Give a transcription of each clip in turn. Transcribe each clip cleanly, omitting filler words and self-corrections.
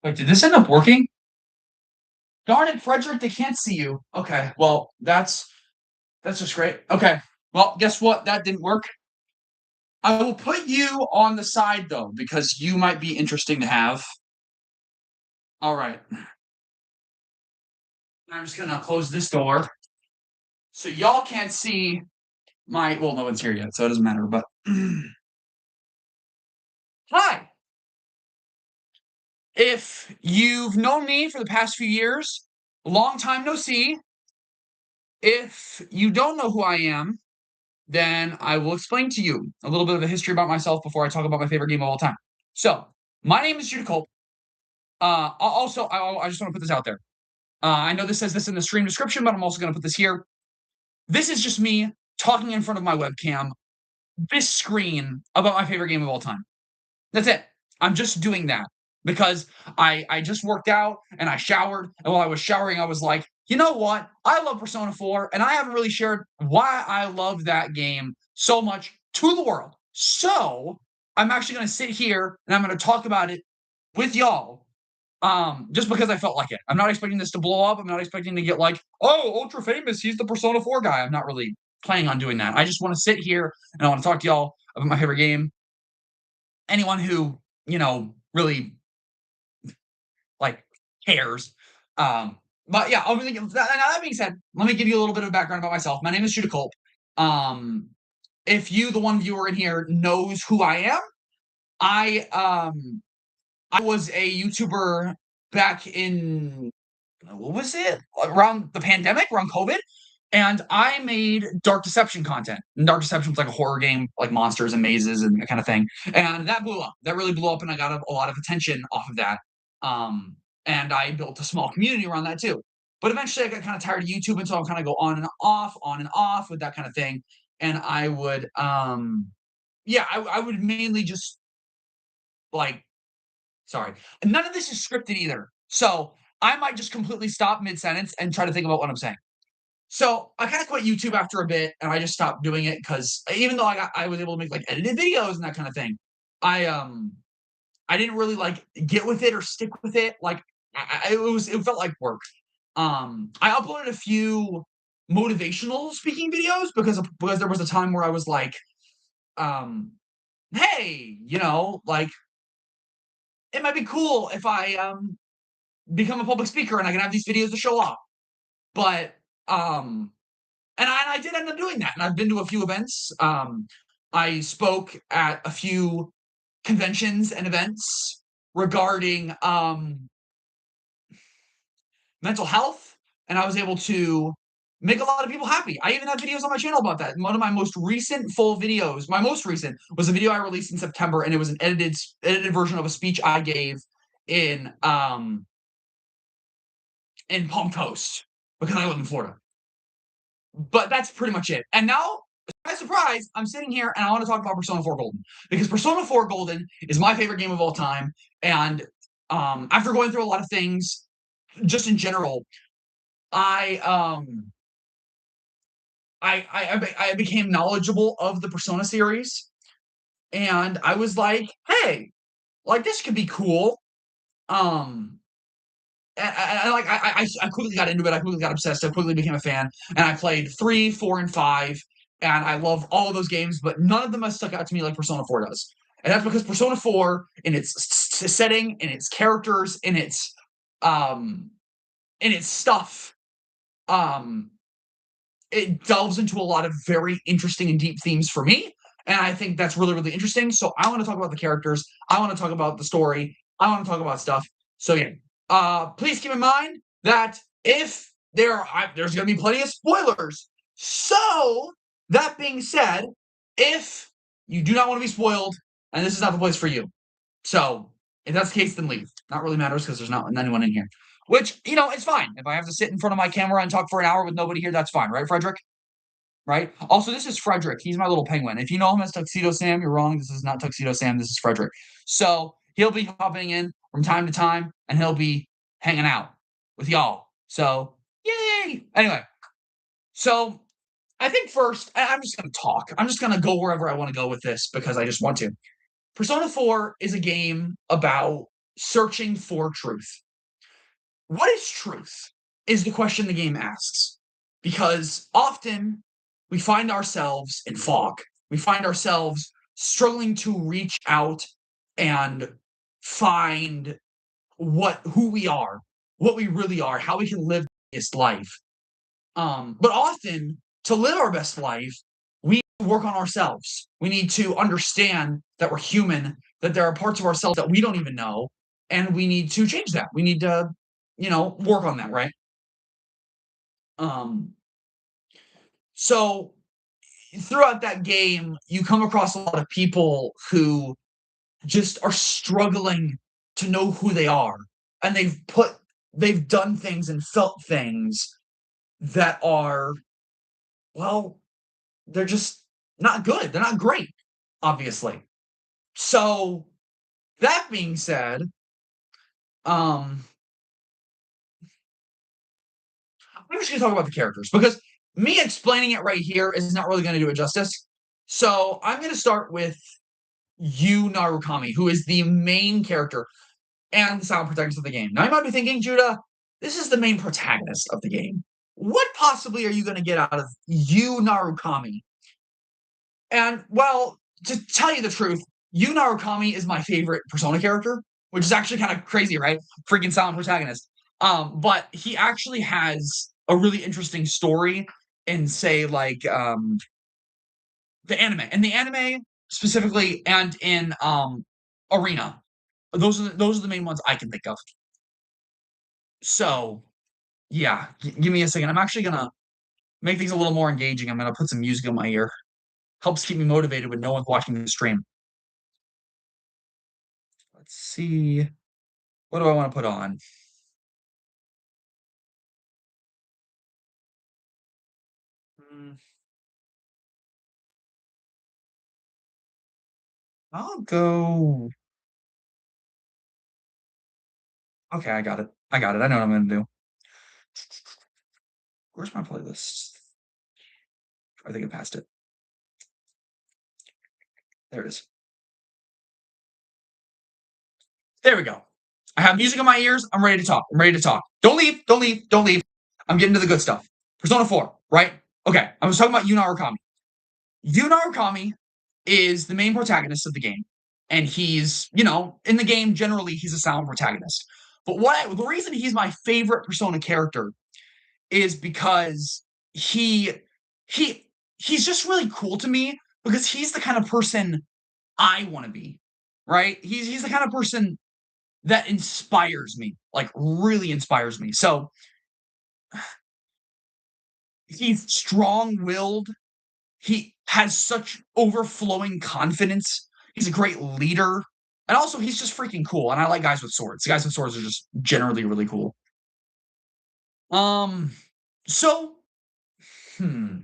Wait, did this end up working? Darn it, Frederick, they can't see you. Okay, well, that's just great. Okay. Well, guess what? That didn't work. I will put you on the side though, because you might be interesting to have. All right. I'm just gonna close this door so y'all can't see my. Well, no one's here yet, so it doesn't matter. But hi. If you've known me for the past few years, long time no see. If you don't know who I am, then I will explain to you a little bit of a history about myself before I talk about my favorite game of all time. So, my name is Judah Culp. Also, I just want to put this out there. I know this says this in the stream description, but I'm also going to put this here. This is just me talking in front of my webcam, this screen, about my favorite game of all time. That's it. I'm just doing that because I just worked out and I showered. And while I was showering, I was like, you know what? I love Persona 4, and I haven't really shared why I love that game so much to the world. So I'm actually going to sit here and I'm going to talk about it with y'all. Just because I felt like it. I'm not expecting this to blow up. I'm not expecting to get like, oh, ultra famous. He's the Persona 4 guy. I'm not really planning on doing that. I just want to sit here and I want to talk to y'all about my favorite game. Anyone who, really like cares. But yeah, that being said, let me give you a little bit of background about myself. My name is Judah Culp. Um, if you, the one viewer in here, knows who I am, I was a YouTuber back in what was it? Around the pandemic, around COVID. And I made Dark Deception content. And Dark Deception was like a horror game, like monsters and mazes and that kind of thing. And that blew up. That really blew up, and I got a lot of attention off of that. And I built a small community around that too. But eventually, I got kind of tired of YouTube, and so I'll kind of go on and off with that kind of thing. And I would, yeah, I would mainly just like, sorry, none of this is scripted either. So I might just completely stop mid sentence and try to think about what I'm saying. So I kind of quit YouTube after a bit, and I just stopped doing it because even though I was able to make like edited videos and that kind of thing, I didn't really like get with it or stick with it. Like it felt like work. I uploaded a few motivational speaking videos because there was a time where I was like, hey, like it might be cool if I become a public speaker and I can have these videos to show off. But and I did end up doing that, and I've been to a few events. I spoke at a few conventions and events regarding mental health, and I was able to make a lot of people happy. I even have videos on my channel about that. One of my most recent full videos, my most recent, was a video I released in September, and it was an edited version of a speech I gave in Palm Coast because I live in Florida. But that's pretty much it. And now, surprise, I'm sitting here and I want to talk about Persona 4 Golden because Persona 4 Golden is my favorite game of all time. And after going through a lot of things, just in general, I I became knowledgeable of the Persona series, and I was like, hey, like this could be cool. Um, I quickly got into it. I quickly got obsessed. I quickly became a fan, and I played 3, 4, and 5, and I love all of those games. But none of them has stuck out to me like Persona 4 does, and that's because Persona 4, in its setting, in its characters, um, in its stuff, um, it delves into a lot of very interesting and deep themes for me. And I think that's really, really interesting. So I want to talk about the characters. I want to talk about the story. I want to talk about stuff. So yeah, please keep in mind that if there's going to be plenty of spoilers. So that being said, if you do not want to be spoiled, and this is not the place for you. So if that's the case, then leave. Not really matters because there's not anyone in here. Which, it's fine. If I have to sit in front of my camera and talk for an hour with nobody here, that's fine, right, Frederick? Right? Also, this is Frederick. He's my little penguin. If you know him as Tuxedo Sam, you're wrong. This is not Tuxedo Sam. This is Frederick. So he'll be hopping in from time to time, and he'll be hanging out with y'all. So, yay! Anyway, so I think first, I'm just going to talk. I'm just going to go wherever I want to go with this because I just want to. Persona 4 is a game about searching for truth. What is truth? Is the question the game asks. Because often we find ourselves in fog. We find ourselves struggling to reach out and find who we are, what we really are, how we can live this life. But often to live our best life, we need to work on ourselves. We need to understand that we're human, that there are parts of ourselves that we don't even know, and we need to change that. We need to, work on that, right? Um, so throughout that game, you come across a lot of people who just are struggling to know who they are. And they've done things and felt things that are, well, they're just not good. They're not great, obviously. So that being said, um, I'm just gonna talk about the characters because me explaining it right here is not really gonna do it justice. So I'm gonna start with Yu Narukami, who is the main character and the silent protagonist of the game. Now you might be thinking, Judah, this is the main protagonist of the game. What possibly are you going to get out of Yu Narukami? And well, to tell you the truth, Yu Narukami is my favorite Persona character, which is actually kind of crazy, right? Freaking silent protagonist. But he actually has a really interesting story in, say, like the anime. In the anime specifically, and in Arena. Those are the main ones I can think of. So, yeah, give me a second. I'm actually gonna make things a little more engaging. I'm gonna put some music in my ear. Helps keep me motivated when no one's watching the stream. Let's see. What do I want to put on? Hmm, I'll go. Okay, I got it. I got it. I know what I'm gonna do. Where's my playlist? I think I passed it. There it is. There we go. I have music in my ears. I'm ready to talk. I'm ready to talk. Don't leave. Don't leave. Don't leave. I'm getting to the good stuff. Persona 4, right? Okay. I was talking about Yu Narukami. Yu Narukami is the main protagonist of the game. And he's, in the game, generally, he's a silent protagonist. But the reason he's my favorite Persona character is because he he he's just really cool to me because he's the kind of person I want to be. Right? He's the kind of person that inspires me, like really inspires me. So he's strong-willed. He has such overflowing confidence. He's a great leader. And also he's just freaking cool. And I like guys with swords. Guys with swords are just generally really cool. Um so hmm.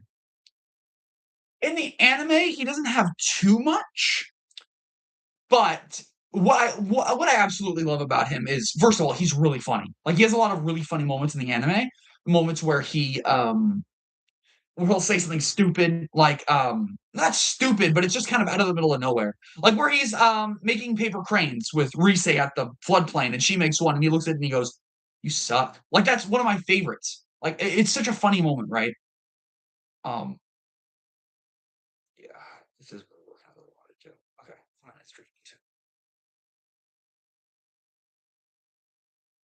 In the anime, he doesn't have too much, but what I absolutely love about him is first of all, he's really funny. Like he has a lot of really funny moments in the anime, moments where he'll say something stupid, like not stupid, but it's just kind of out of the middle of nowhere. Like where he's making paper cranes with Rise at the floodplain, and she makes one, and he looks at it and he goes, "You suck." Like that's one of my favorites. Like it's such a funny moment, right? Um, yeah, this is what I really wanted to. Okay, fine, it's tricky.